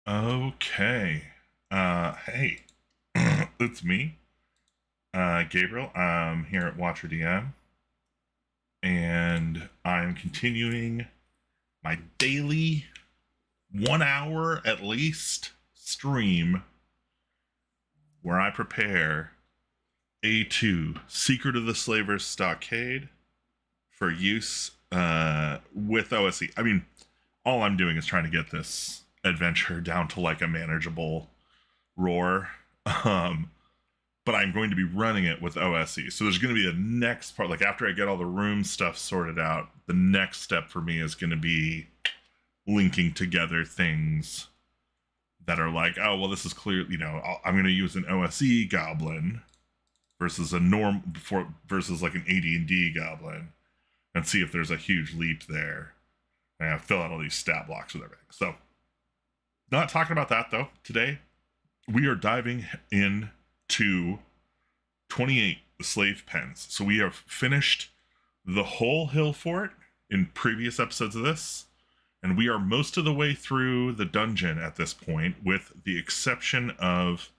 Okay. Hey, it's me, Gabriel. I'm here at Watcher DM, and I'm continuing my daily 1 hour at least stream where I prepare A2 Secret of the Slavers Stockade for use with OSE. I mean, all I'm doing is trying to get this adventure down to like a manageable roar. Um, but I'm going to be running it with OSE. So there's going to be a next part, like after I get all the room stuff sorted out, the next step for me is going to be linking together things that are like, oh, well, this is clear, I'm going to use an OSE goblin versus a versus like an AD&D goblin and see if there's a huge leap there. And I fill out all these stat blocks with everything. So not talking about that though. Today we are diving in to 28 slave pens. So we have finished the whole hill fort in previous episodes of this, and we are most of the way through the dungeon at this point, with the exception of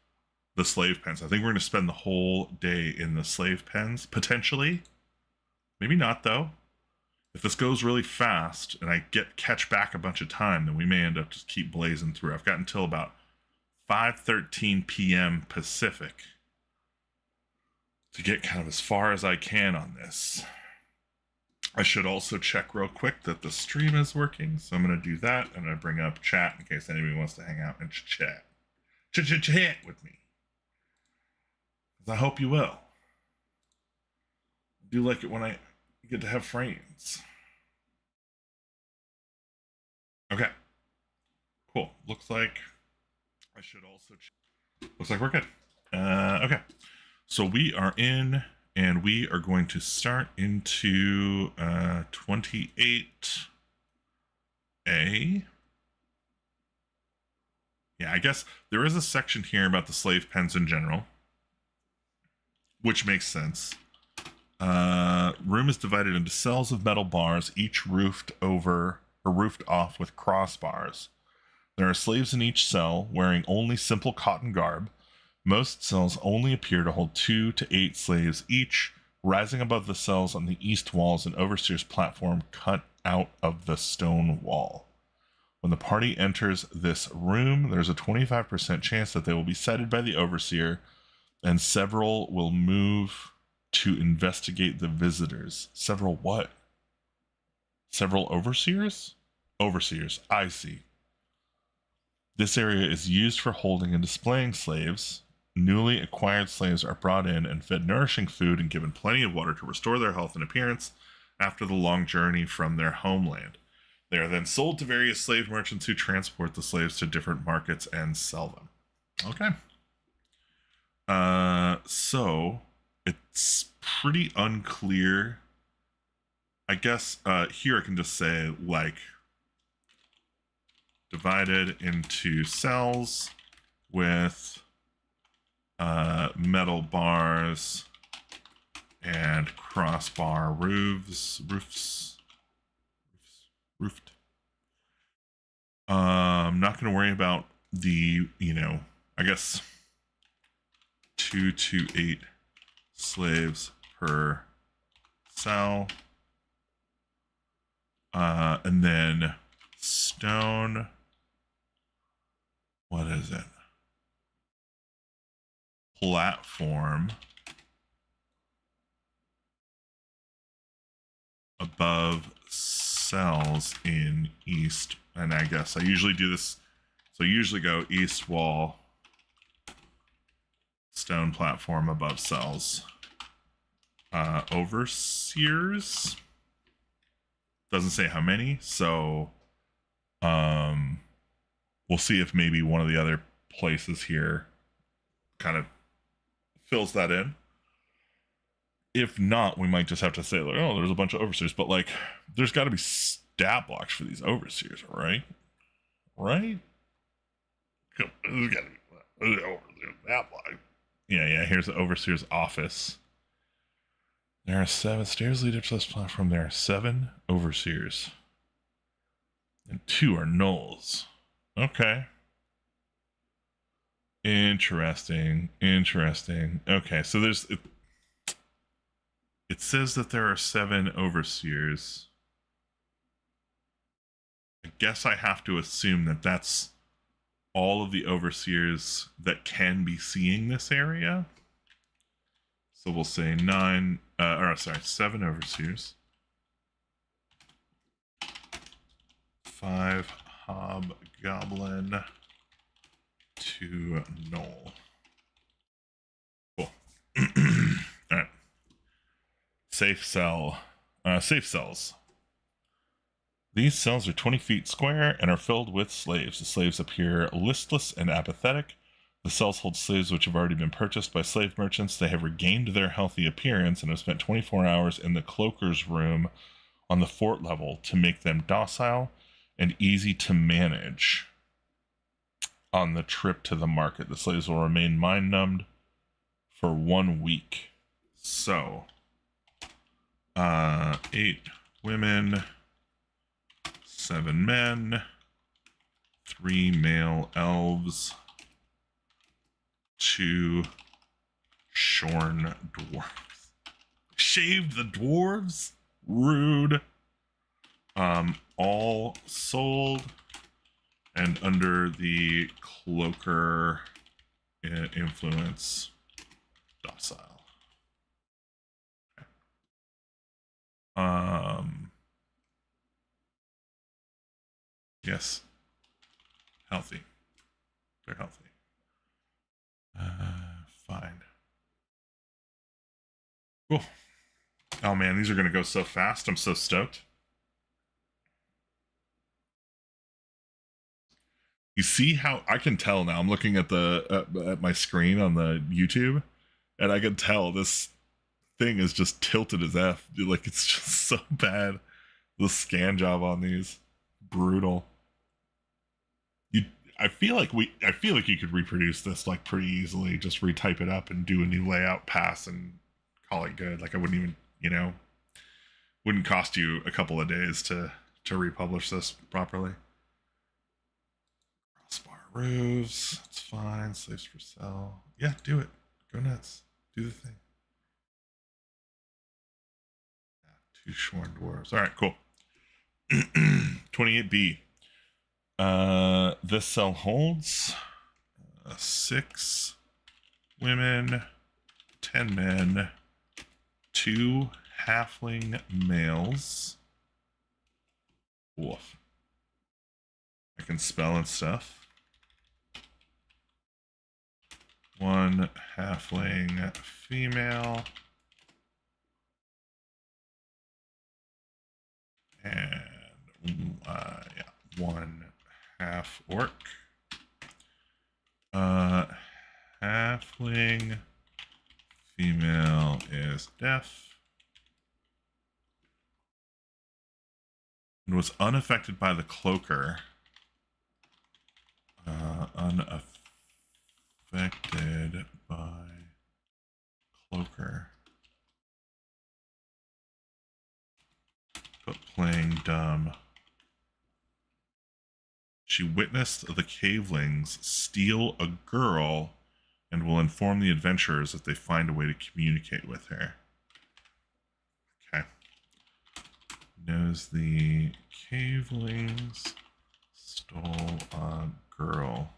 the slave pens. I think we're going to spend the whole day in the slave pens, potentially. Maybe not, though. If this goes really fast and I catch back a bunch of time, then we may end up just keep blazing through. I've got until about 5:13 p.m. Pacific to get kind of as far as I can on this. I should also check real quick that the stream is working, so I'm going to do that. I'm going to bring up chat in case anybody wants to hang out and chat with me. I hope you will. I do like it when I get to have friends. Okay. Cool. Looks like I should also looks like we're good. Okay. So we are in, and we are going to start into 28A. Yeah, I guess there is a section here about the slave pens in general, which makes sense. Room is divided into cells of metal bars, each roofed over or roofed off with crossbars. There are slaves in each cell, wearing only simple cotton garb. Most cells only appear to hold 2 to 8 slaves each. Rising above the cells on the east wall is an overseer's platform cut out of the stone wall. When the party enters this room, there's a 25% chance that they will be sighted by the overseer, and several will move to investigate the visitors. Several what? Several overseers? Overseers, I see. This area is used for holding and displaying slaves. Newly acquired slaves are brought in and fed nourishing food and given plenty of water to restore their health and appearance after the long journey from their homeland. They are then sold to various slave merchants who transport the slaves to different markets and sell them. Okay. So it's pretty unclear. I guess here I can just say, like, divided into cells with metal bars and crossbar roofed. I'm not going to worry about the, I guess 2 to 8 slaves per cell. And then stone. What is it? Platform above cells in east. And I guess I usually do this. So I usually go east wall, stone platform above cells. Overseers. Doesn't say how many. So we'll see if maybe one of the other places here kind of fills that in. If not, we might just have to say, like, oh, there's a bunch of overseers, but like, there's got to be stat blocks for these overseers, right? Right? There's got to be stat block. Yeah. Here's the overseer's office. There are 7 stairs lead up to this platform. There are 7 overseers, and 2 are gnolls. Okay. Interesting. Interesting. Okay, so it says that there are 7 overseers. I guess I have to assume that that's all of the overseers that can be seeing this area. So we'll say 7 overseers. 5 hobgoblin, 2 gnoll. Cool. All right. Safe cells. These cells are 20 feet square and are filled with slaves. The slaves appear listless and apathetic. The cells hold slaves which have already been purchased by slave merchants. They have regained their healthy appearance and have spent 24 hours in the cloakers' room on the fort level to make them docile and easy to manage on the trip to the market. The slaves will remain mind-numbed for 1 week. So, 8 women, 7 men, 3 male elves, 2 shorn dwarves. Shaved the dwarves? Rude. All sold and under the cloaker influence, docile. Yes, healthy. They're healthy. Fine. Cool. Oh man, these are gonna go so fast. I'm so stoked. You see how I can tell now? I'm looking at the at my screen on the YouTube, and I can tell this thing is just tilted as F. Like it's just so bad. The scan job on these, brutal. I feel like you could reproduce this like pretty easily. Just retype it up and do a new layout pass and call it good. Like I wouldn't even, wouldn't cost you a couple of days to republish this properly. Crossbar roofs, that's fine. Slaves for sale. Yeah, do it. Go nuts. Do the thing. 2 shorn dwarves. All right, cool. 28B. This cell holds 6 women, 10 men, 2 halfling males. Woof. I can spell and stuff. 1 halfling female. And 1 half orc. Halfling female is deaf and was unaffected by the cloaker. Unaffected by cloaker. But playing dumb. She witnessed the cavelings steal a girl and will inform the adventurers if they find a way to communicate with her. Okay. Knows the cavelings stole a girl.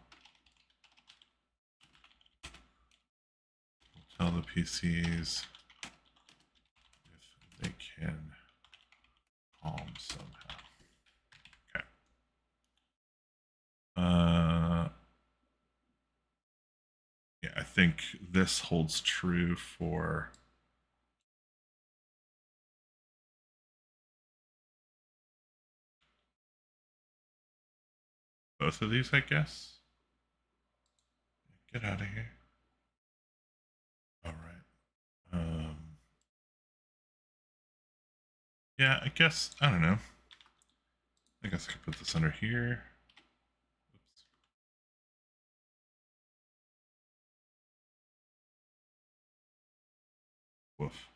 Tell the PCs if they can calm somehow. Okay. Yeah, I think this holds true for both of these, I guess. Get out of here. All right. Yeah, I guess, I don't know. I guess I could put this under here. Oops. Woof.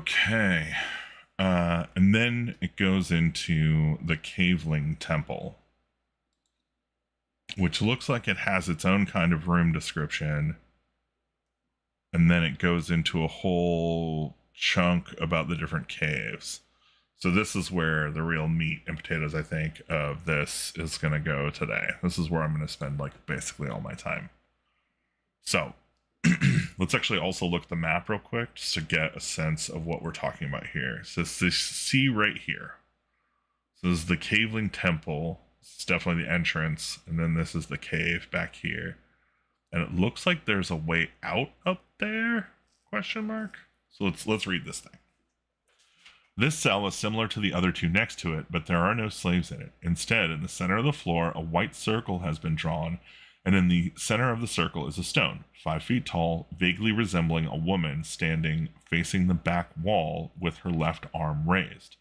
Okay. And then it goes into the Caveling Temple, which looks like it has its own kind of room description. And then it goes into a whole chunk about the different caves. So this is where the real meat and potatoes, I think, of this is going to go today. This is where I'm going to spend like basically all my time. So let's actually also look at the map real quick just to get a sense of what we're talking about here. So it's this sea right here. So this is the Caveling Temple. It's definitely the entrance. And then this is the cave back here. And it looks like there's a way out up there? Question mark. So let's read this thing. This cell is similar to the other two next to it, but there are no slaves in it. Instead, in the center of the floor, a white circle has been drawn, and in the center of the circle is a stone, 5 feet tall, vaguely resembling a woman standing facing the back wall with her left arm raised.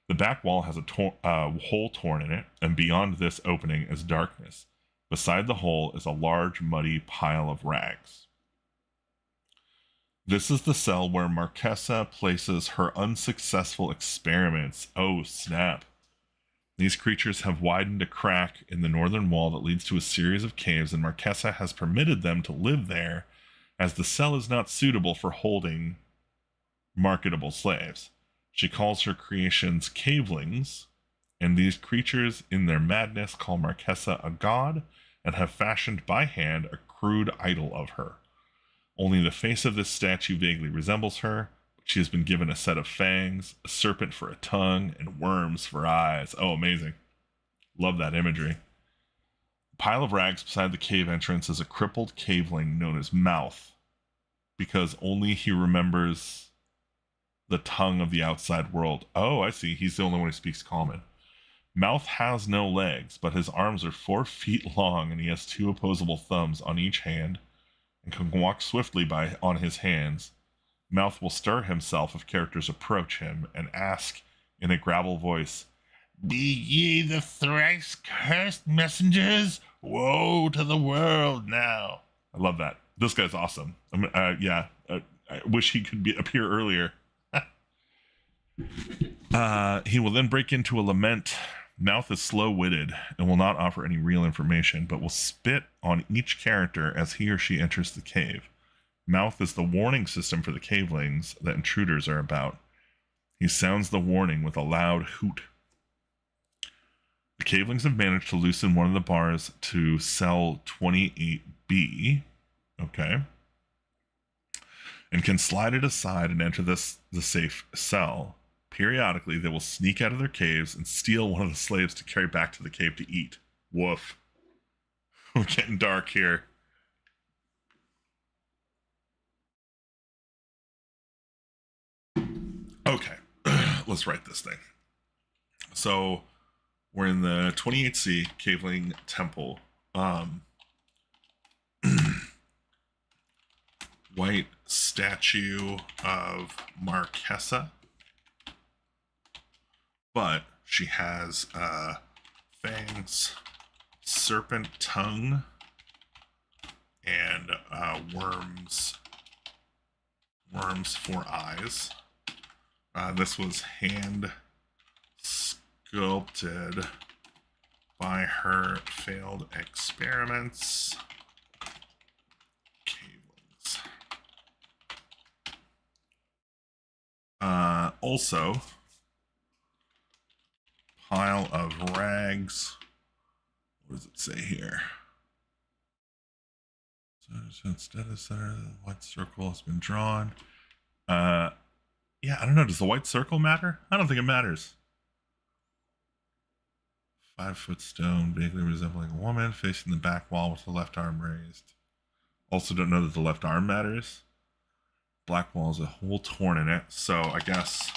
The back wall has a hole torn in it, and beyond this opening is darkness. Beside the hole is a large, muddy pile of rags. This is the cell where Marquesa places her unsuccessful experiments. Oh, snap. These creatures have widened a crack in the northern wall that leads to a series of caves, and Marquesa has permitted them to live there, as the cell is not suitable for holding marketable slaves. She calls her creations cavelings, and these creatures, in their madness, call Marquesa a god, and have fashioned by hand a crude idol of her. Only the face of this statue vaguely resembles her, but she has been given a set of fangs, a serpent for a tongue, and worms for eyes. Oh, amazing. Love that imagery. A pile of rags beside the cave entrance is a crippled caveling known as Mouth, because only he remembers the tongue of the outside world. Oh, I see. He's the only one who speaks common. Mouth has no legs, but his arms are 4 feet long, and he has 2 opposable thumbs on each hand, and can walk swiftly on his hands. Mouth will stir himself if characters approach him and ask in a gravel voice, "Be ye the thrice cursed messengers? Woe to the world now." I love that. This guy's awesome. I wish he could appear earlier. He will then break into a lament. Mouth is slow-witted and will not offer any real information, but will spit on each character as he or she enters the cave. Mouth is the warning system for the cavelings that intruders are about. He sounds the warning with a loud hoot. The cavelings have managed to loosen one of the bars to cell 28B, okay, and can slide it aside and enter the safe cell. Periodically, they will sneak out of their caves and steal one of the slaves to carry back to the cave to eat. Woof. We're getting dark here. Okay, let's write this thing. So, we're in the 28C Caveling Temple. White statue of Marquesa. But she has fangs, serpent tongue, and worms for eyes. This was hand sculpted by her failed experiments. Cavelings. Also, pile of rags. What does it say here? So instead of center, the white circle has been drawn. Yeah, I don't know. Does the white circle matter? I don't think it matters. 5-foot stone, vaguely resembling a woman, facing the back wall with the left arm raised. Also don't know that the left arm matters. Black wall is a hole torn in it. So I guess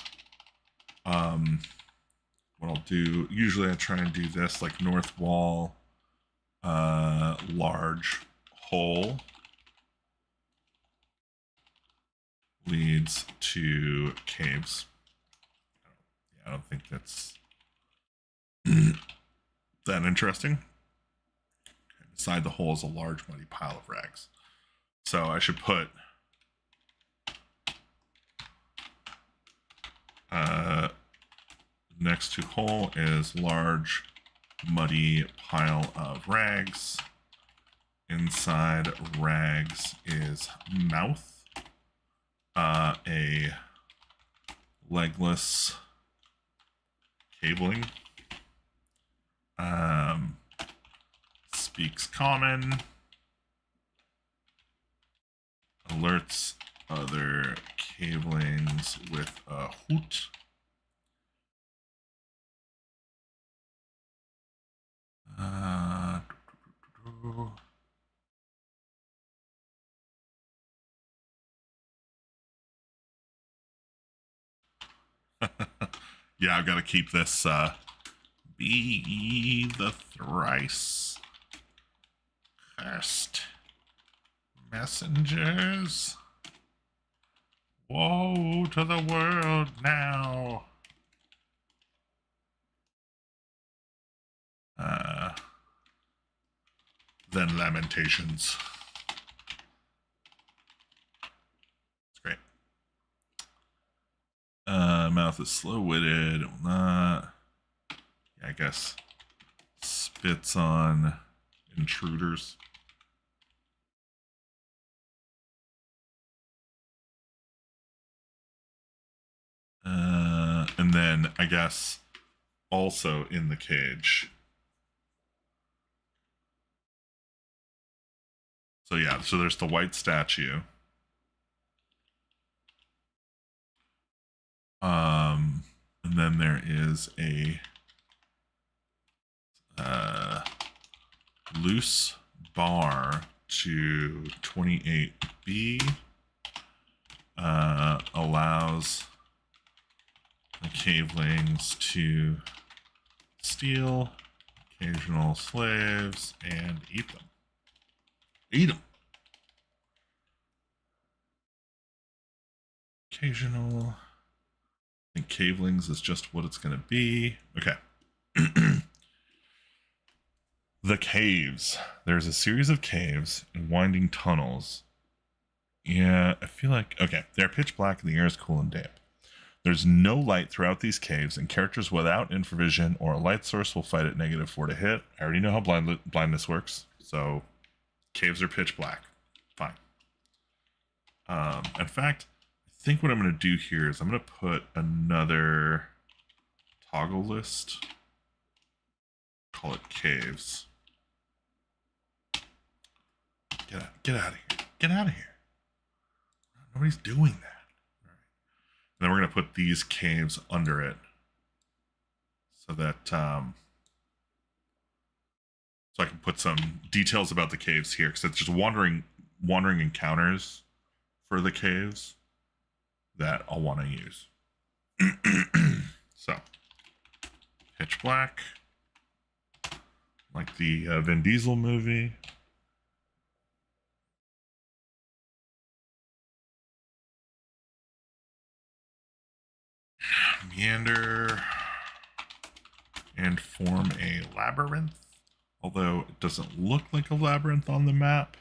what I'll do, usually I try and do this, like north wall, large hole leads to caves. Yeah, I don't think that's that interesting. Okay, beside the hole is a large muddy pile of rags. So I should put Next to hole is large, muddy pile of rags. Inside rags is mouth. A legless cabling. Speaks common. Alerts other cablings with a hoot. Yeah, I've got to keep this be the thrice cursed messengers. Woe to the world now. Then lamentations. It's great. Mouth is slow-witted. Will not. Yeah, I guess spits on intruders. And then I guess also in the cage. So yeah, so there's the white statue. And then there is a loose bar to 28B. Allows the cavelings to steal occasional slaves and eat them. Eat them. Occasional. I think cavelings is just what it's going to be. Okay. The caves. There's a series of caves and winding tunnels. Yeah, I feel like... Okay, they're pitch black and the air is cool and damp. There's no light throughout these caves, and characters without infravision or a light source will fight at -4 to hit. I already know how blindness works, so caves are pitch black. Fine. In fact, I think what I'm going to do here is I'm going to put another toggle list. Call it caves. Get out of here. Get out of here. Nobody's doing that. All right. And then we're going to put these caves under it so that so I can put some details about the caves here, because it's just wandering encounters for the caves that I'll want to use. So, pitch black, like the Vin Diesel movie. Meander and form a labyrinth, although it doesn't look like a labyrinth on the map.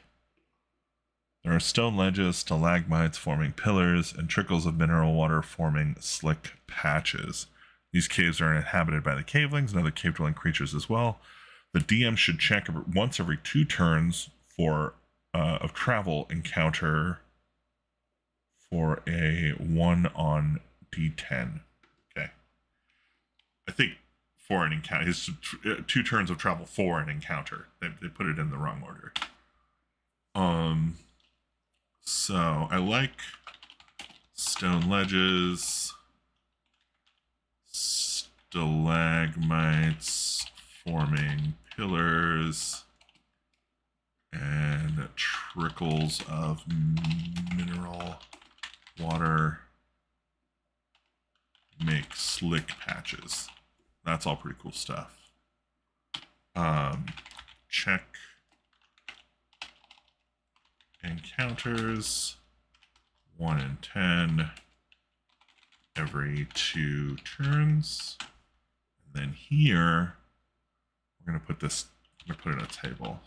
There are stone ledges, stalagmites forming pillars, and trickles of mineral water forming slick patches. These caves are inhabited by the cavelings and other cave-dwelling creatures as well. The DM should check once every 2 turns for of travel encounter for a 1 on D10. Okay. I think for an encounter, his 2 turns of travel for an encounter. They put it in the wrong order. So I like stone ledges, stalagmites forming pillars, and trickles of mineral water make slick patches. That's all pretty cool stuff. Check encounters 1 in 10 every 2 turns. And then here, we're going to put this, I'm going to put it in a table.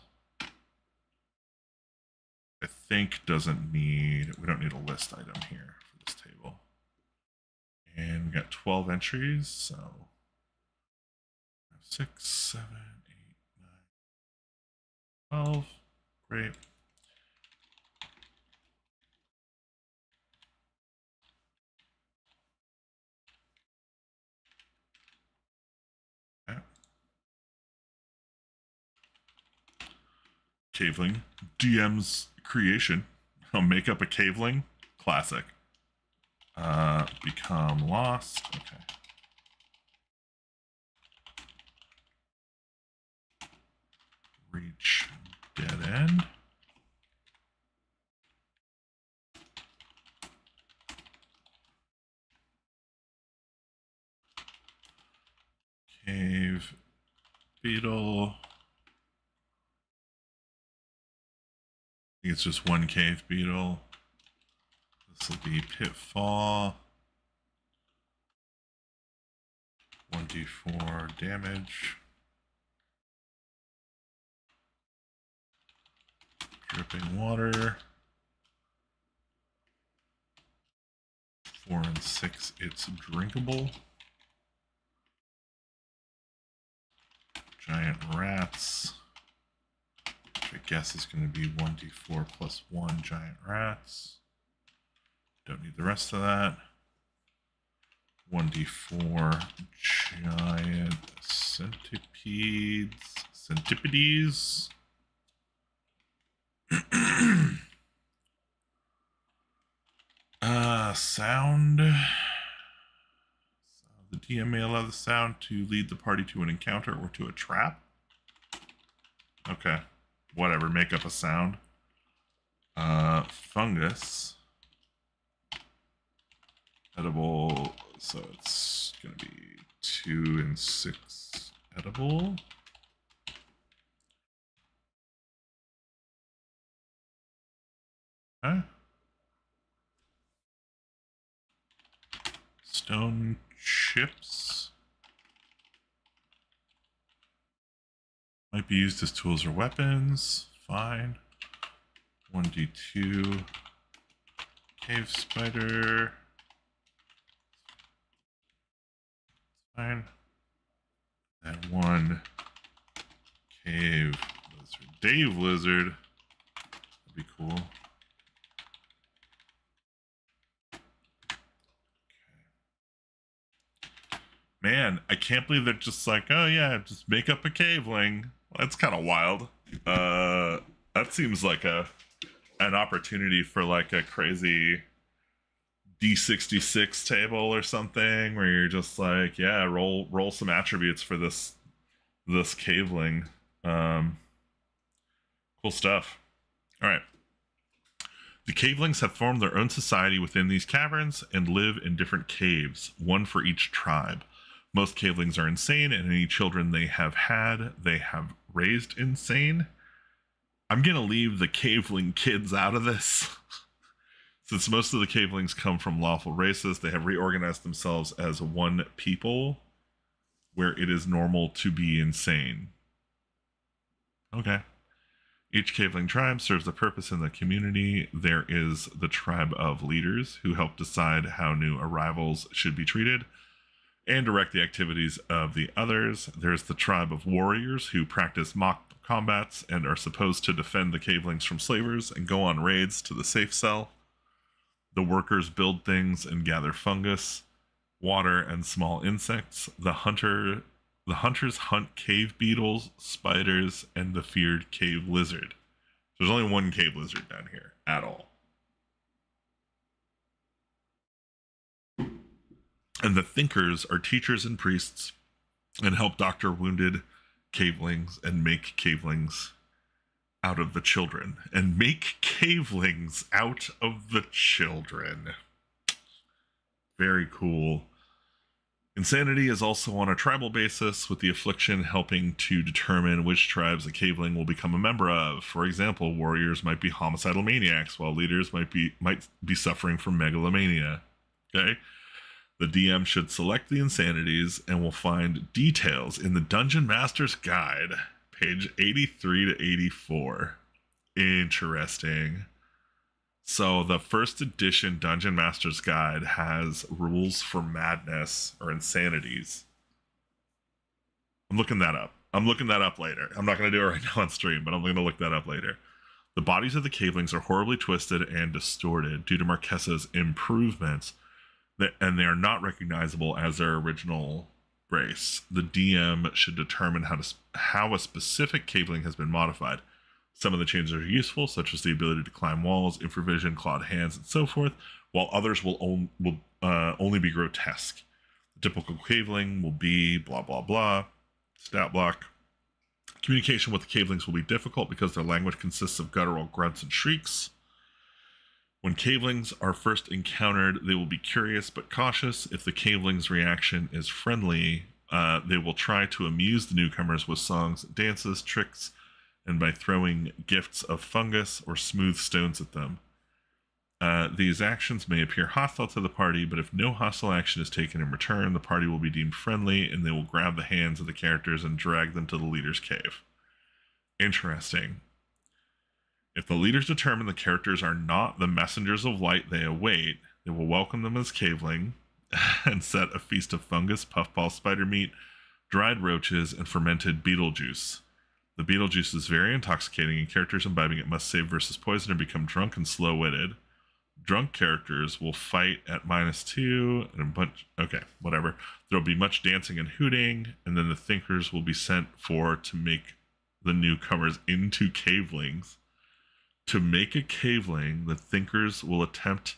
I think we don't need a list item here for this table. And we got 12 entries, so 6, 7, 8, 9, 12. Great. Okay. Caveling. DM's creation. I'll make up a caveling. Classic. Become lost. Okay. Reach dead end. Cave beetle. I think it's just one cave beetle. This will be pitfall. 1d4 damage. Dripping water. 4 and 6, it's drinkable. Giant rats. Which I guess is going to be 1d4 plus 1 giant rats. Don't need the rest of that. 1d4 giant centipedes. Centipedes. Sound. So the DM may allow the sound to lead the party to an encounter or to a trap. Okay. Whatever, make up a sound. Fungus. Edible, so it's gonna be 2 and 6 edible. Okay. Stone chips. Might be used as tools or weapons. Fine. 1d2. Cave spider. Fine. And 1 cave lizard. Dave lizard. That'd be cool. Man, I can't believe they're just like, oh yeah, just make up a caveling. Well, that's kind of wild. That seems like an opportunity for like a crazy D66 table or something where you're just like, yeah, roll some attributes for this caveling. Cool stuff. All right. The cavelings have formed their own society within these caverns and live in different caves, one for each tribe. Most cavelings are insane, and any children they have raised insane. I'm going to leave the caveling kids out of this. Since most of the cavelings come from lawful races, they have reorganized themselves as one people where it is normal to be insane. Okay. Each caveling tribe serves a purpose in the community. There is the tribe of leaders who help decide how new arrivals should be treated and direct the activities of the others. There's the tribe of warriors who practice mock combats and are supposed to defend the cavelings from slavers and go on raids to the safe cell. The workers build things and gather fungus, water, and small insects. The hunters hunt cave beetles, spiders, and the feared cave lizard. There's only one cave lizard down here at all. And the thinkers are teachers and priests and help doctor wounded cavelings and make cavelings out of the children. And make cavelings out of the children. Very cool. Insanity is also on a tribal basis, with the affliction helping to determine which tribes a caveling will become a member of. For example, warriors might be homicidal maniacs, while leaders might be suffering from megalomania. Okay? The DM should select the insanities and will find details in the Dungeon Master's Guide, page 83 to 84. Interesting. So the first edition Dungeon Master's Guide has rules for madness or insanities. I'm looking that up. I'm looking that up later. I'm not going to do it right now on stream, but I'm going to look that up later. The bodies of the cavelings are horribly twisted and distorted due to Marquesa's improvements, and they are not recognizable as their original race. The DM should determine how a specific caveling has been modified. Some of the changes are useful, such as the ability to climb walls, infravision, clawed hands, and so forth, while others will only be grotesque. The typical caveling will be blah, blah, blah. Stat block. Communication with the cavelings will be difficult because their language consists of guttural grunts and shrieks. When cavelings are first encountered, they will be curious but cautious. If the caveling's reaction is friendly, they will try to amuse the newcomers with songs, dances, tricks, and by throwing gifts of fungus or smooth stones at them. These actions may appear hostile to the party, but if no hostile action is taken in return, the party will be deemed friendly, and they will grab the hands of the characters and drag them to the leader's cave. Interesting. If the leaders determine the characters are not the messengers of light they await, they will welcome them as caveling and set a feast of fungus, puffball spider meat, dried roaches, and fermented beetle juice. The beetle juice is very intoxicating, and characters imbibing it must save versus poison or become drunk and slow-witted. Drunk characters will fight at -2 and a bunch. Okay, whatever. There will be much dancing and hooting, and then the thinkers will be sent for to make the newcomers into cavelings. To make a caveling, the thinkers will attempt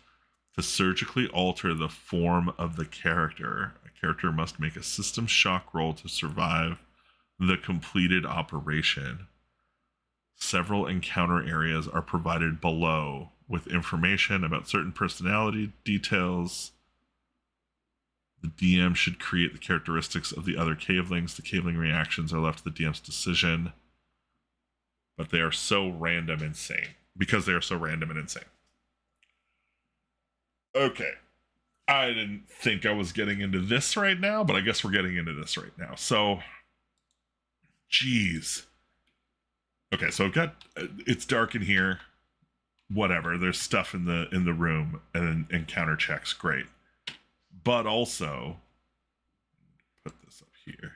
to surgically alter the form of the character. A character must make a system shock roll to survive the completed operation. Several encounter areas are provided below with information about certain personality details. The DM should create the characteristics of the other cavelings. The caveling reactions are left to the DM's decision, but they are so random and insane because they are so random and insane. Okay. I didn't think I was getting into this right now, but I guess we're getting into this right now. So, geez. Okay, so I've got, it's dark in here. Whatever, there's stuff in the room and encounter checks, great. But also, put this up here.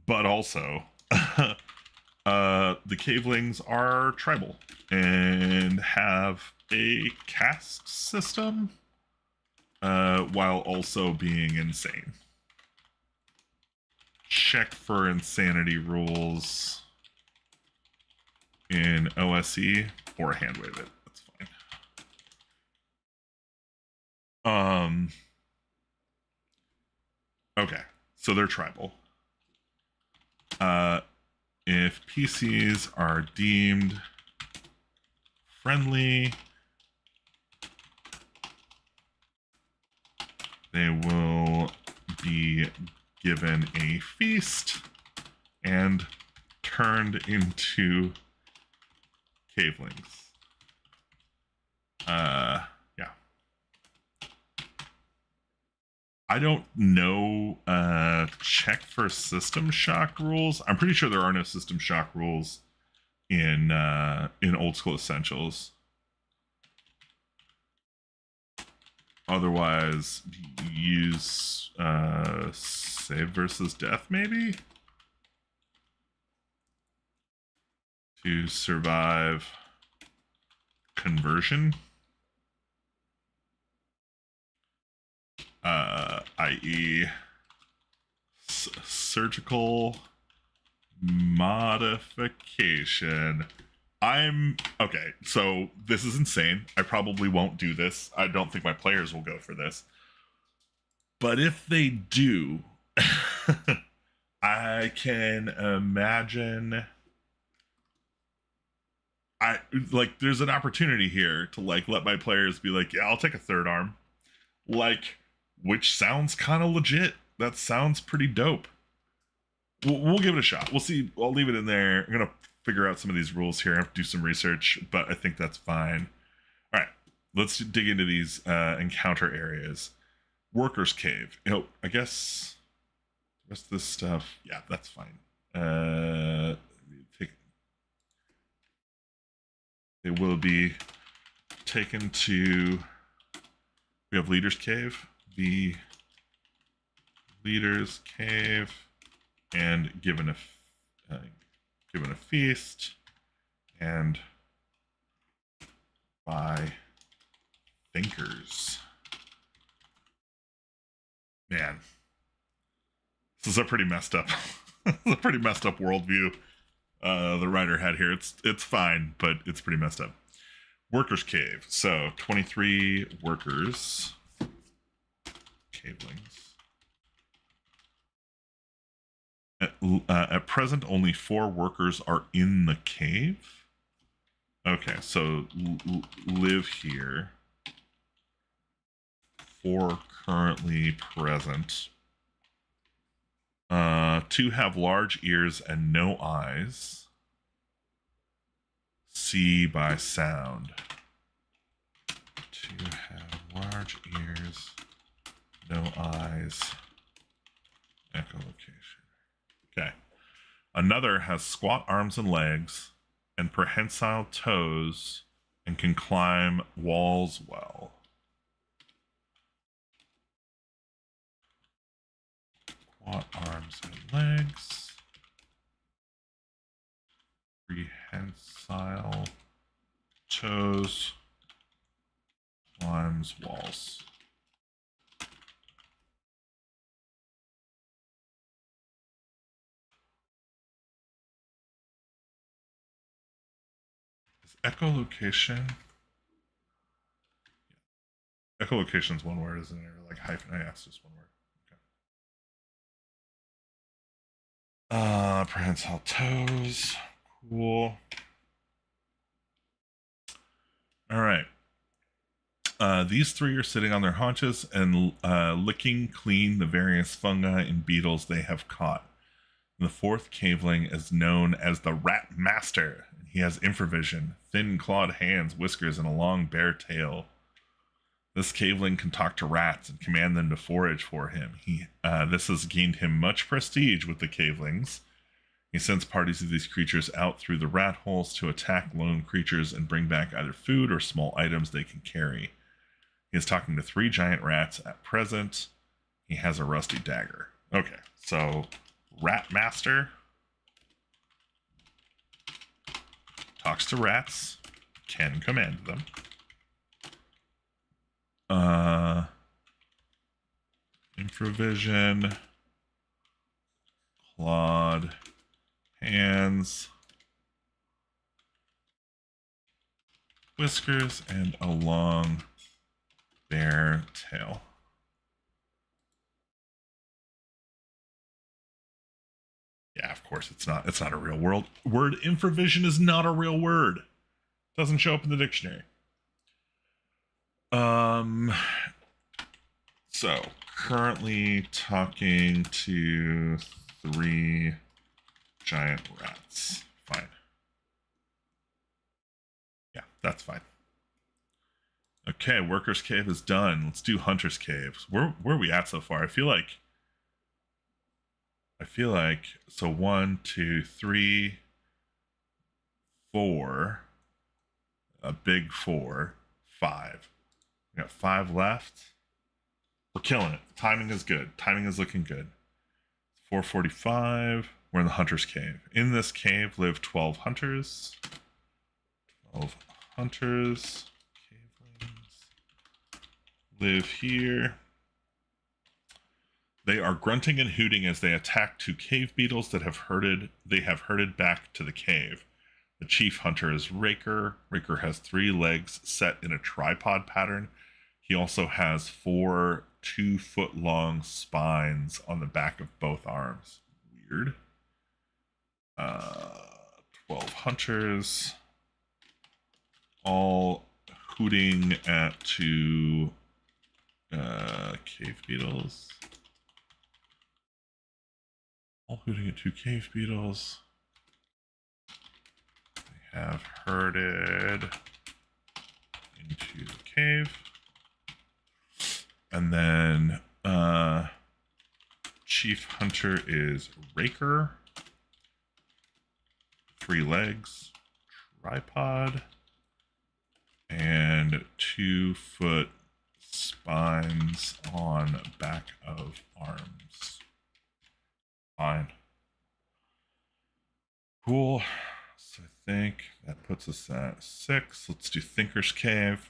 But also, the cavelings are tribal and have a caste system, while also being insane. Check for insanity rules in OSE or hand wave it. That's fine. Okay, so they're tribal. If PCs are deemed friendly, they will be given a feast and turned into cavelings. Yeah. I don't know. Check for system shock rules. I'm pretty sure there are no system shock rules in Old School Essentials. Otherwise, use save versus death maybe to survive conversion. I.e. surgical modification. Okay, so this is insane. I probably won't do this. I don't think my players will go for this. But if they do, I can imagine there's an opportunity here to let my players be like, yeah, I'll take a third arm. Which sounds kind of legit. That sounds pretty dope. We'll give it a shot. We'll see. I'll leave it in there. I'm going to figure out some of these rules here. I have to do some research, but I think that's fine. All right. Let's dig into these encounter areas. Workers' Cave. I guess the rest of this stuff, yeah, that's fine. They will be taken to, we have Leader's Cave, the Leader's Cave, and given a feast, and by thinkers. Man, this is a pretty messed up, a pretty messed up worldview the writer had here. It's fine, but it's pretty messed up. Workers' Cave. So 23 workers. Cavelings. At present, only 4 workers are in the cave. Okay, so live here. 4 currently present. 2 have large ears and no eyes. See by sound. 2 have large ears, no eyes. Echolocation. Okay. Another has squat arms and legs and prehensile toes and can climb walls well. Squat arms and legs. Prehensile toes. Climbs walls. Is echolocation? Echolocation is one word, isn't it? Or like hyphen. I asked just one word. Okay. Prehensile toes. Cool. All right. These 3 are sitting on their haunches and licking clean the various fungi and beetles they have caught. The 4th caveling is known as the Rat Master. He has infravision, thin clawed hands, whiskers, and a long bare tail. This caveling can talk to rats and command them to forage for him. This has gained him much prestige with the cavelings. He sends parties of these creatures out through the rat holes to attack lone creatures and bring back either food or small items they can carry. He is talking to 3 giant rats at present. He has a rusty dagger. Okay, so Rat Master talks to rats, can command them. Infravision, clawed hands, whiskers, and a long bare tail. Yeah, of course it's not. It's not a real word. Infravision is not a real word. Doesn't show up in the dictionary. So currently talking to 3 giant rats. Fine. Yeah, that's fine. Okay, Workers' Cave is done. Let's do Hunter's Caves. Where are we at so far? I feel like so 1, 2, 3, 4. A big 4, 5. We got 5 left. We're killing it. Timing is good. Timing is looking good. 4:45. We're in the Hunter's Cave. In this cave live 12 hunters. 12 hunters. Cavelings live here. They are grunting and hooting as they attack 2 cave beetles that have herded back to the cave. The chief hunter is Raker. Raker has 3 legs set in a tripod pattern. He also has 4 2-foot-long spines on the back of both arms. Weird. 12 hunters. All hooting at 2 cave beetles. All hooting at 2 cave beetles. They have herded into the cave. And then chief hunter is Raker. 3 legs. Tripod. and 2-foot spines on back of arms. Fine. Cool. So I think that puts us at 6. Let's do Thinker's Cave.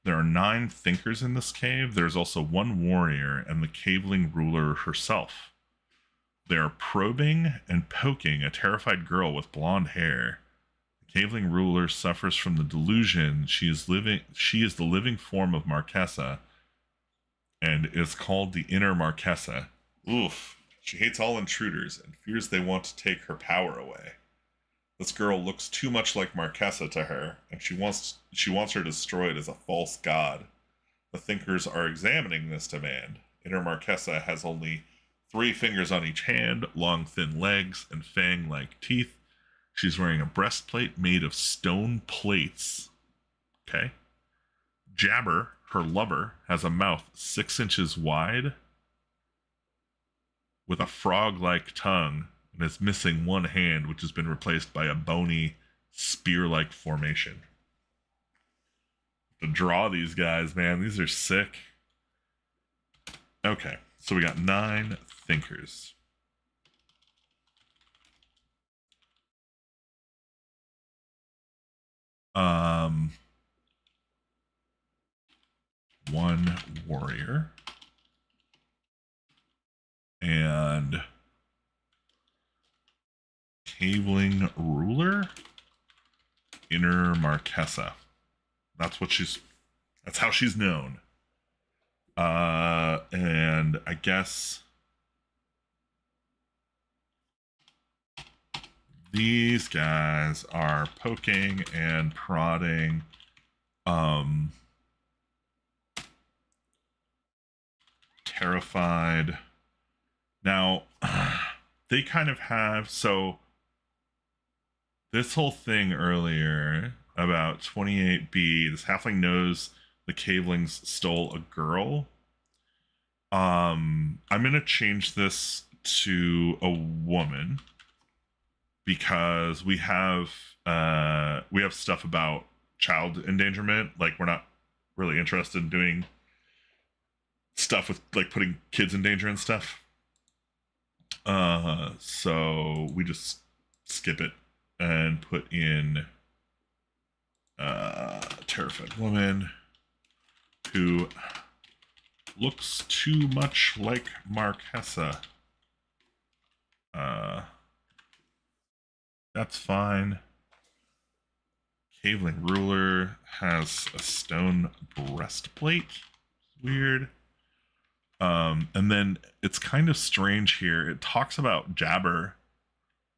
There are 9 thinkers in this cave. There's also 1 warrior and the caveling ruler herself. They are probing and poking a terrified girl with blonde hair. The caveling ruler suffers from the delusion she is the living form of Marquesa and is called the Inner Marquesa. Oof. She hates all intruders and fears they want to take her power away. This girl looks too much like Marquesa to her, and she wants her destroyed as a false god. The thinkers are examining this demand. Inner Marquesa has only 3 fingers on each hand, long thin legs, and fang-like teeth. She's wearing a breastplate made of stone plates. Okay. Jabber, her lover, has a mouth 6 inches wide with a frog-like tongue and is missing 1 hand, which has been replaced by a bony, spear-like formation. To draw these guys, man, these are sick. Okay, so we got 9 thinkers. One warrior. And caveling ruler, Inner Marquesa. That's how she's known. And I guess these guys are poking and prodding terrified. Now they kind of have, so this whole thing earlier about 28B, this halfling knows the cavelings stole a girl. I'm gonna change this to a woman because we have stuff about child endangerment. Like, we're not really interested in doing stuff with like putting kids in danger and stuff. So we just skip it and put in terrified woman who looks too much like Marquesa. That's fine. Caveling ruler has a stone breastplate. Weird. And then it's kind of strange here. It talks about Jabber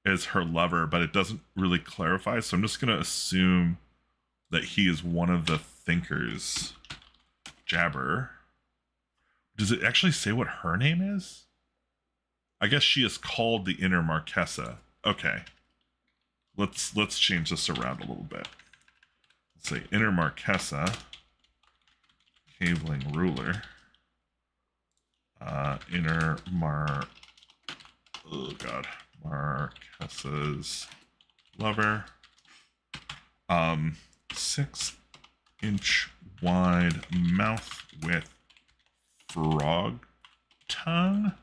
as her lover, but it doesn't really clarify. So I'm just going to assume that he is one of the thinkers. Jabber. Does it actually say what her name is? I guess she is called the Inner Marquesa. Okay. Let's change this around a little bit. Let's say Inner Marquesa, caveling ruler. Marquesa's lover. 6-inch wide mouth with frog tongue.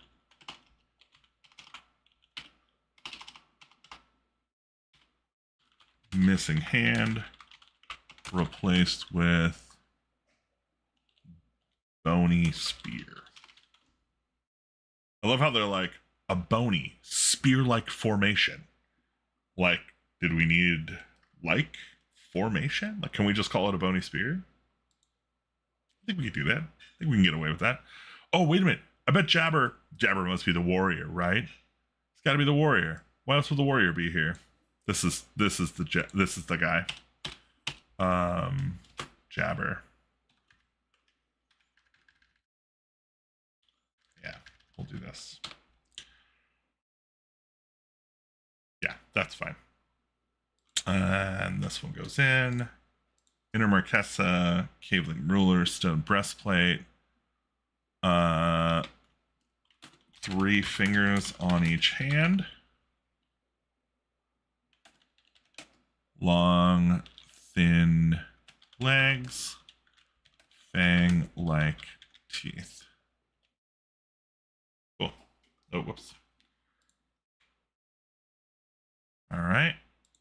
Missing hand, replaced with bony spear. I love how they're like a bony spear-like formation. Like, did we need like formation? Like, can we just call it a bony spear? I think we could do that. I think we can get away with that. Oh, wait a minute. I bet Jabber must be the warrior, right? It's got to be the warrior. Why else would the warrior be here? This is the guy. Jabber. Yeah, we'll do this. Yeah, that's fine. And this one goes in. Inner Marquesa, caveling ruler, stone breastplate. 3 fingers on each hand. Long, thin legs, fang-like teeth. Cool. Oh, whoops. All right.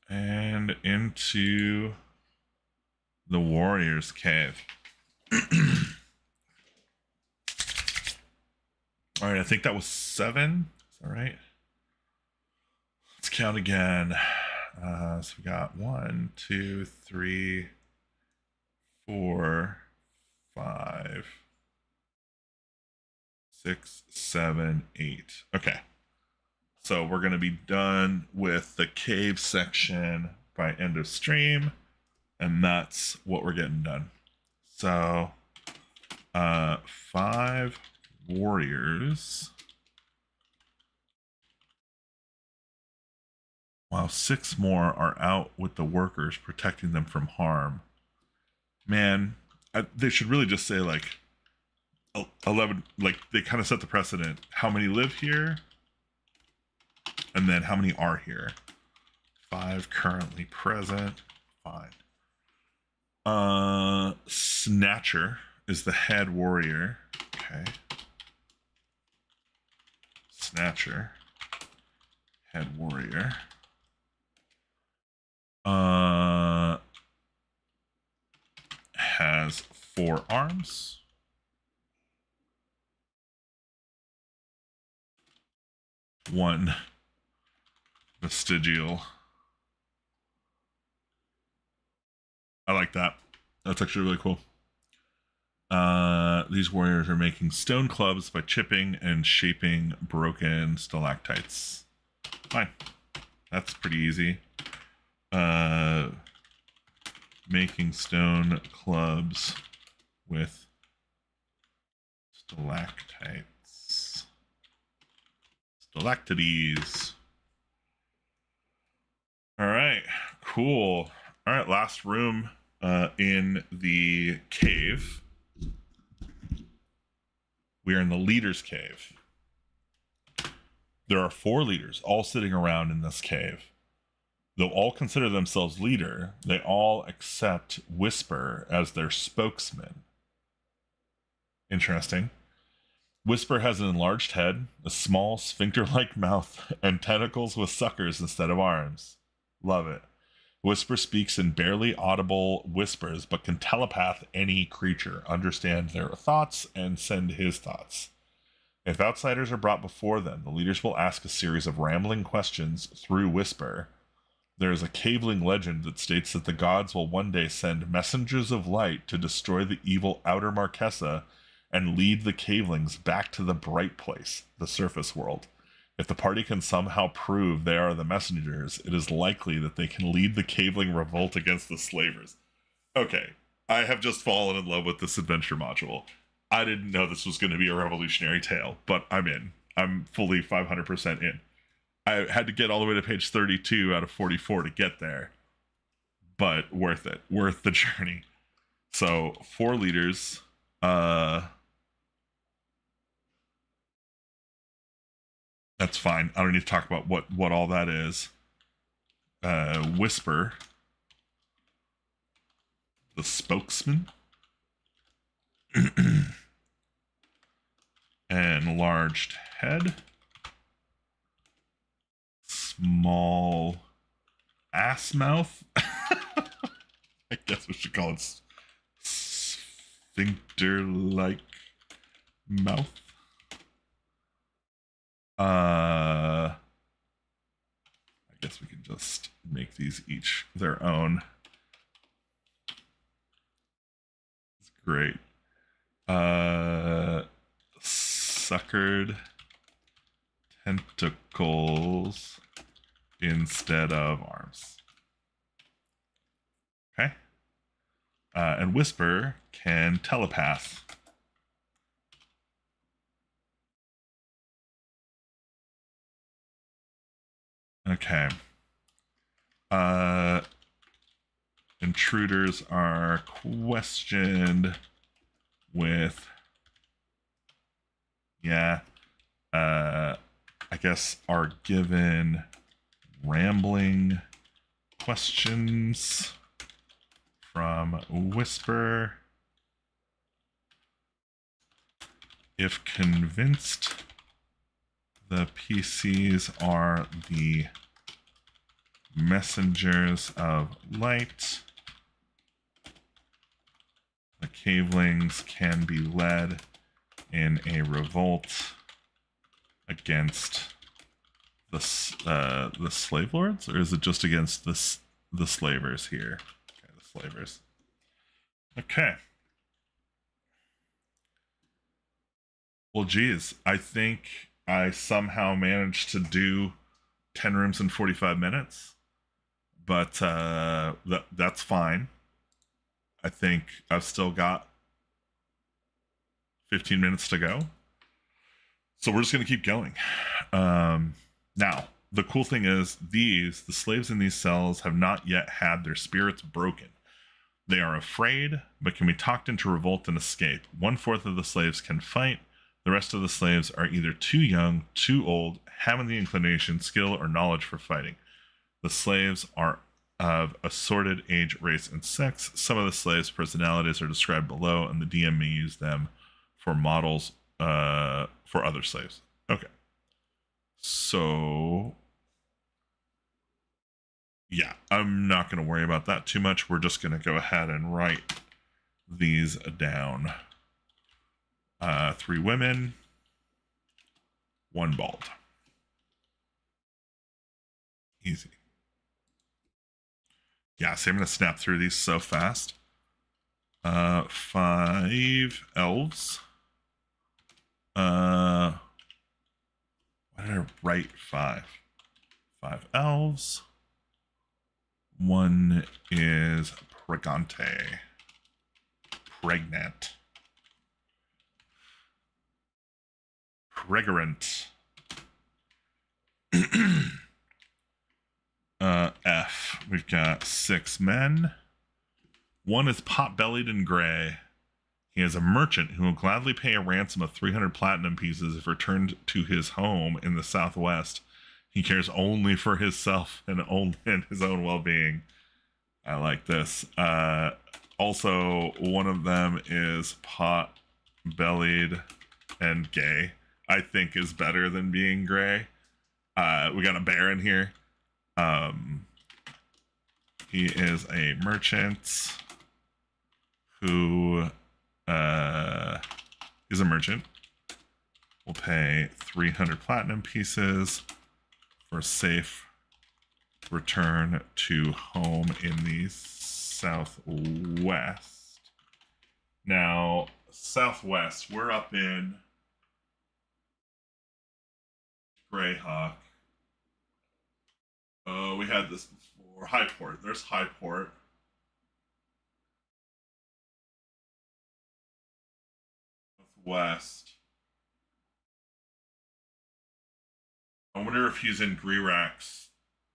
And into the warrior's cave. All right, I think that was 7. Is that right? Let's count again. So we got 1, 2, 3, 4, 5, 6, 7, 8. Okay. So we're going to be done with the cave section by end of stream. And that's what we're getting done. So 5 warriors. While 6 more are out with the workers, protecting them from harm. Man, they should really just say like 11, like they kind of set the precedent. How many live here? And then how many are here? 5 currently present. Fine. Snatcher is the head warrior. Okay. Snatcher. Head warrior. Has 4 arms. 1 vestigial. I like that. That's actually really cool. These warriors are making stone clubs by chipping and shaping broken stalactites. Fine. That's pretty easy. Making stone clubs with stalactites. Stalactites. All right, cool. All right, last room in the cave. We are in the leader's cave. There are 4 leaders all sitting around in this cave. Though all consider themselves leader, they all accept Whisper as their spokesman. Interesting. Whisper has an enlarged head, a small sphincter-like mouth, and tentacles with suckers instead of arms. Love it. Whisper speaks in barely audible whispers, but can telepath any creature, understand their thoughts, and send his thoughts. If outsiders are brought before them, the leaders will ask a series of rambling questions through Whisper. There is a caveling legend that states that the gods will one day send messengers of light to destroy the evil outer Marquesa and lead the cavelings back to the bright place, the surface world. If the party can somehow prove they are the messengers, it is likely that they can lead the caveling revolt against the slavers. Okay, I have just fallen in love with this adventure module. I didn't know this was going to be a revolutionary tale, but I'm in. I'm fully 500% in. I had to get all the way to page 32 out of 44 to get there, but worth it. Worth the journey. So 4 leaders. That's fine. I don't need to talk about what all that is. Whisper, the spokesman. Enlarged head. Small ass mouth. I guess we should call it sphincter-like mouth. I guess we can just make these each their own. It's great. Suckered tentacles instead of arms. Okay. And Whisper can telepath. Okay. Intruders are questioned with, I guess are given rambling questions from Whisper. If convinced the PCs are the messengers of light, the cavelings can be led in a revolt against the slave lords, or is it just against the slavers here? Okay, the slavers. Okay. Well, geez, I think I somehow managed to do 10 rooms in 45 minutes, but that's fine. I think I've still got 15 minutes to go. So we're just going to keep going. Now, the cool thing is the slaves in these cells have not yet had their spirits broken. They are afraid, but can be talked into revolt and escape. 1/4 of the slaves can fight. The rest of the slaves are either too young, too old, haven't the inclination, skill, or knowledge for fighting. The slaves are of assorted age, race, and sex. Some of the slaves' personalities are described below, and the DM may use them for models for other slaves. Okay. So, yeah, I'm not going to worry about that too much. We're just going to go ahead and write these down. 3 women, 1 bald. Easy. Yeah, so I'm going to snap through these so fast. 5 elves. Why did I write 5? 5 elves. 1 is pregante. Pregnant. Pregorant. F. We've got 6 men. 1 is pot-bellied and gray. He is a merchant who will gladly pay a ransom of 300 platinum pieces if returned to his home in the southwest. He cares only for himself and his own well-being. I like this. Also, one of them is pot-bellied and gay. I think is better than being gray. We got a bear in here. He is a merchant who is a merchant. We'll pay 300 platinum pieces for safe return to home in the southwest. Now, southwest, we're up in Greyhawk. Oh, we had this before. Highport. There's Highport. West. I wonder if he's in Grirax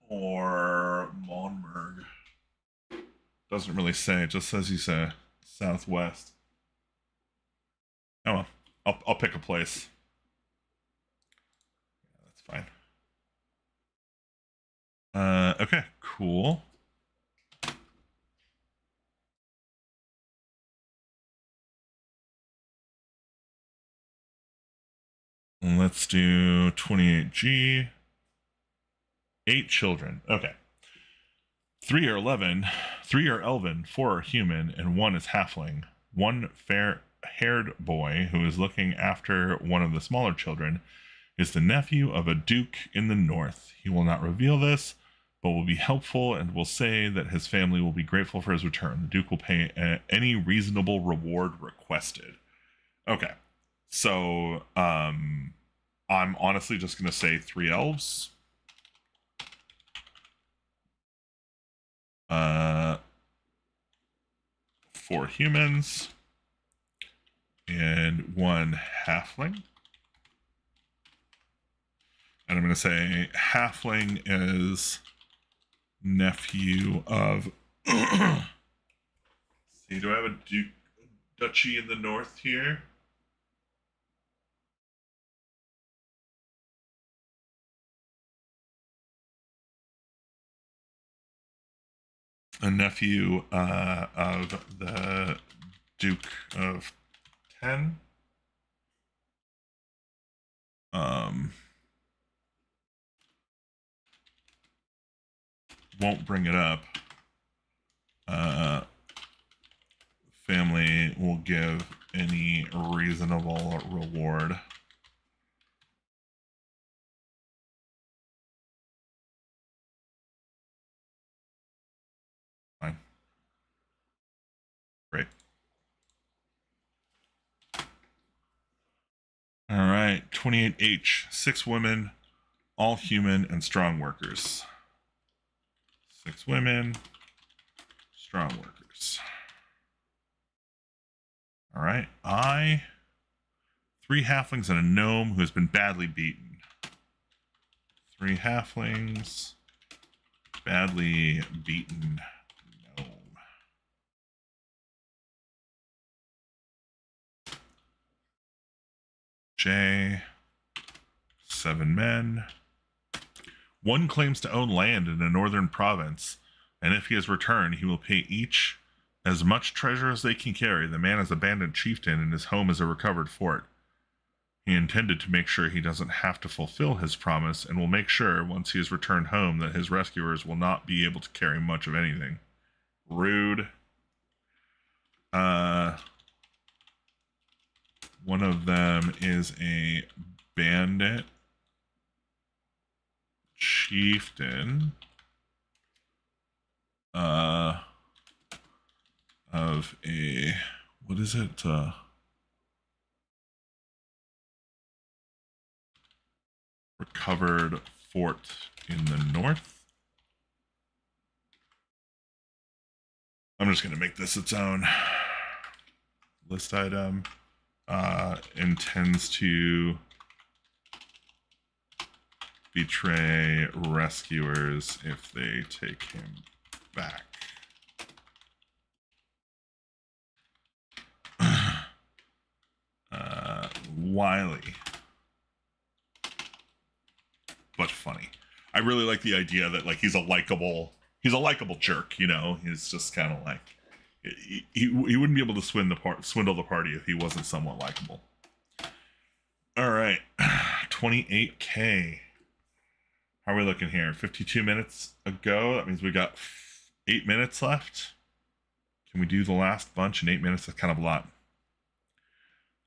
or Monmerg. Doesn't really say. It just says he's a southwest. Oh well. I'll pick a place. Yeah, that's fine. Okay, cool. Let's do 28G. 8 children. Okay. 3 are elven, 4 are human, and 1 is halfling. 1 fair-haired boy who is looking after one of the smaller children is the nephew of a duke in the north. He will not reveal this, but will be helpful and will say that his family will be grateful for his return. The duke will pay any reasonable reward requested. Okay. So, I'm honestly just going to say 3 elves. 4 humans. And 1 halfling. And I'm going to say halfling is nephew of... See, do I have a duchy in the north here? a nephew of the Duke of 10. Won't bring it up. Family will give any reasonable reward. Fine. Great. All right, 28H, 6 women, all human and strong workers. 6 women, strong workers. All right, 3 halflings and a gnome who has been badly beaten. 3 halflings, badly beaten gnome. J, 7 men. 1 claims to own land in a northern province, and if he has returned, he will pay each as much treasure as they can carry. The man is abandoned chieftain, and his home is a recovered fort. He intended to make sure he doesn't have to fulfill his promise, and will make sure, once he has returned home, that his rescuers will not be able to carry much of anything. Rude. One of them is a bandit chieftain of a, what is it? Recovered fort in the north. I'm just going to make this its own list item. Intends to betray rescuers if they take him back. Wily, but funny. I really like the idea that like he's a likable jerk. You know, he's just kind of like he wouldn't be able to swindle the party if he wasn't somewhat likable. All right, 28K. How are we looking here? 52 minutes ago. That means we got 8 minutes left. Can we do the last bunch in 8 minutes? That's kind of a lot.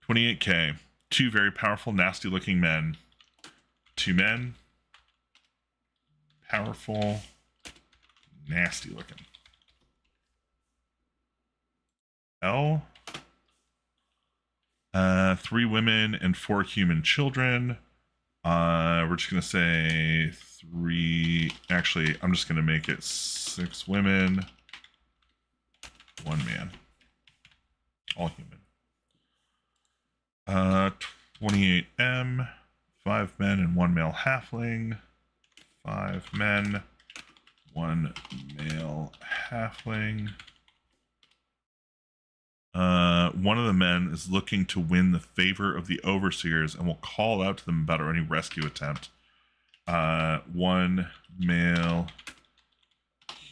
28K. 2 very powerful, nasty-looking men. 2 men. Powerful, nasty-looking. L. 3 women and 4 human children. We're just going to say 3. Actually, I'm just going to make it 6 women, 1 man. All human. 28M. 5 men and 1 male halfling. 5 men, 1 male halfling. One of the men is looking to win the favor of the overseers and will call out to them about any rescue attempt. 1 male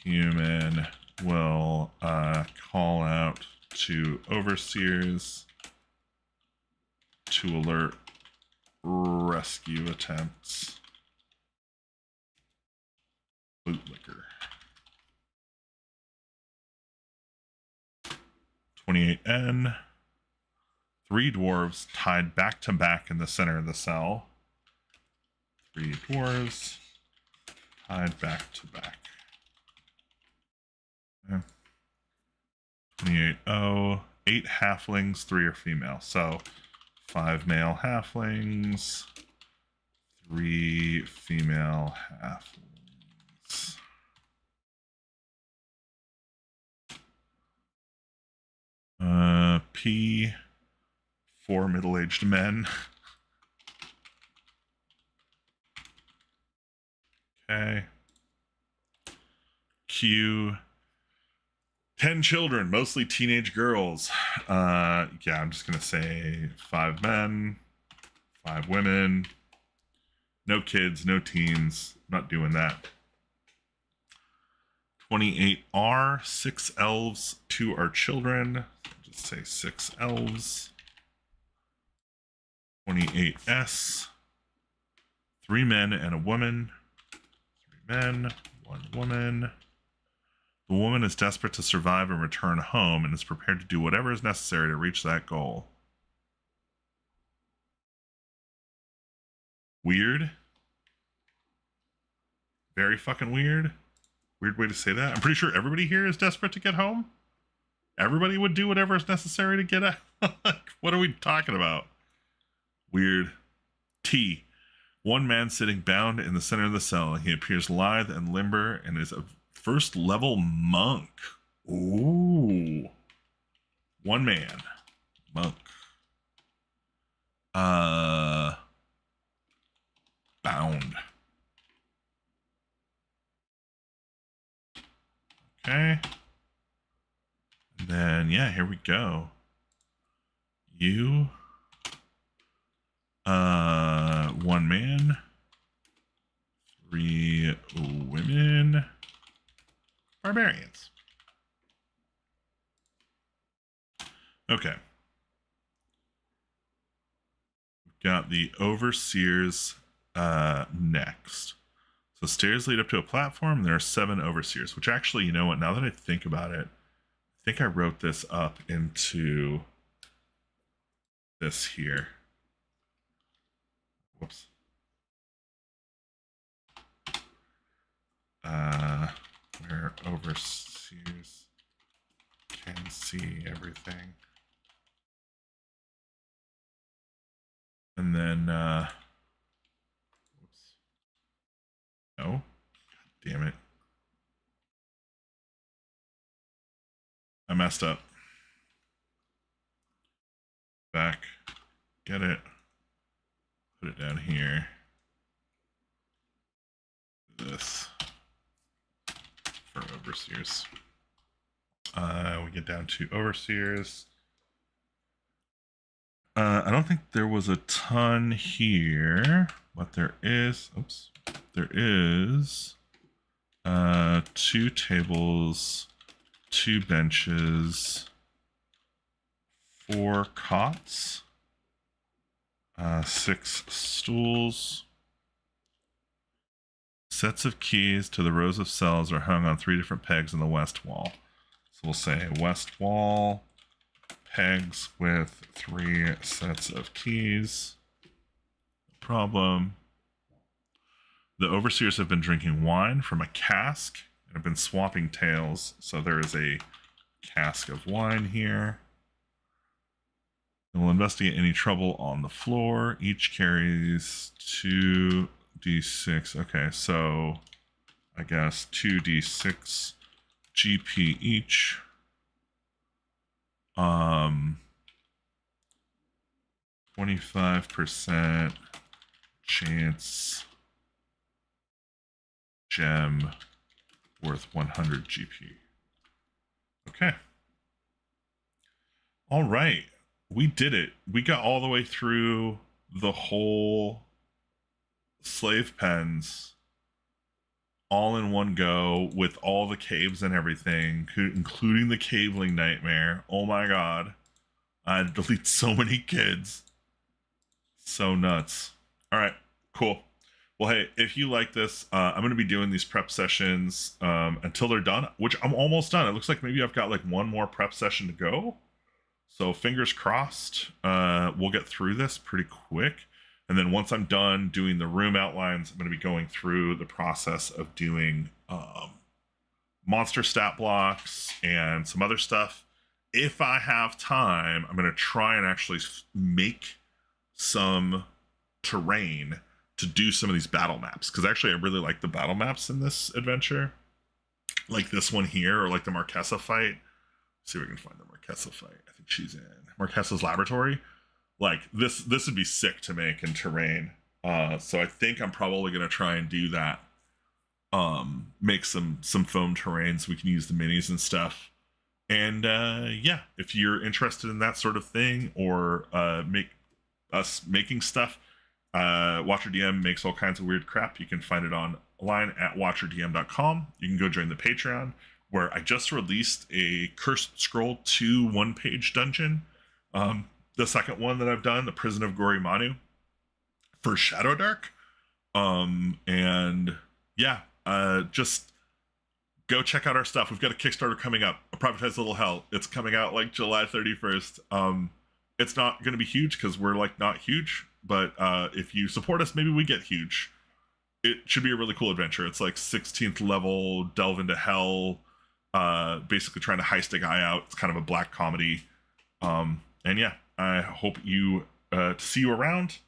human will call out to overseers to alert rescue attempts. Bootlicker. 28N. 3 dwarves tied back to back in the center of the cell. 3 dwarves tied back to back. Okay. 28O. 8 halflings, 3 are female. So 5 male halflings, 3 female halflings. P, 4 middle-aged men. Okay. Q, 10 children, mostly teenage girls. Yeah, I'm just gonna say 5 men, 5 women. No kids, no teens. Not doing that. 28R, 6 elves, 2 are children. Just say 6 elves. 28S, 3 men and a woman. 3 men, 1 woman. The woman is desperate to survive and return home and is prepared to do whatever is necessary to reach that goal. Weird. Very fucking weird. Weird way to say that. I'm pretty sure everybody here is desperate to get home. Everybody would do whatever is necessary to get out. What are we talking about? Weird. T. 1 man sitting bound in the center of the cell. He appears lithe and limber and is a first level monk. Ooh. 1 man. Monk. Bound. Okay. And then, yeah, here we go. You. 1 man. 3 women. Barbarians. Okay. We've got the overseers next. So stairs lead up to a platform. There are 7 overseers, which actually, you know what? Now that I think about it, I think I wrote this up into this here. Whoops. Where overseers can see everything. And then, whoops. No. God damn it. I messed up. Back. Get it. Put it down here. This. For overseers. We get down to overseers. I don't think there was a ton here, but there is, oops, there is 2 tables, 2 benches, 4 cots, 6 stools. Sets of keys to the rows of cells are hung on 3 different pegs in the west wall. So we'll say west wall, pegs with 3 sets of keys. No problem. The overseers have been drinking wine from a cask and have been swapping tales. So there is a cask of wine here. And we'll investigate any trouble on the floor. Each carries 2d6. Okay, so I guess 2d6 GP each. 25% chance gem worth 100 GP. Okay. All right. We did it. We got all the way through the whole slave pens all in one go with all the caves and everything, including the caveling nightmare. Oh my god. I had to delete so many kids. So nuts. All right, cool. Well, hey, if you like this, I'm going to be doing these prep sessions until they're done, which I'm almost done. It looks like maybe I've got like 1 more prep session to go. So fingers crossed, we'll get through this pretty quick. And then once I'm done doing the room outlines, I'm going to be going through the process of doing monster stat blocks and some other stuff. If I have time, I'm going to try and actually make some terrain to do some of these battle maps. Because actually, I really like the battle maps in this adventure. Like this one here, or like the Marquesa fight. Let's see if we can find the Marquesa fight. I think she's in Marquesa's laboratory. Like this would be sick to make in terrain. So I think I'm probably gonna try and do that. Make some foam terrain so we can use the minis and stuff. And yeah, if you're interested in that sort of thing, or making stuff, Watcher DM makes all kinds of weird crap. You can find it on line@watcherdm.com. You can go join the Patreon, where I just released a Cursed Scroll 2 one-page dungeon. The second one that I've done, the Prison of Gory Manu, for Shadow Dark. And yeah, just go check out our stuff. We've got a Kickstarter coming up, A Privatized Little Hell. It's coming out like July 31st. It's not going to be huge because we're like not huge, but if you support us, maybe we get huge. It should be a really cool adventure. It's like 16th level, delve into hell, basically trying to heist a guy out. It's kind of a black comedy. And yeah, I hope to see you around.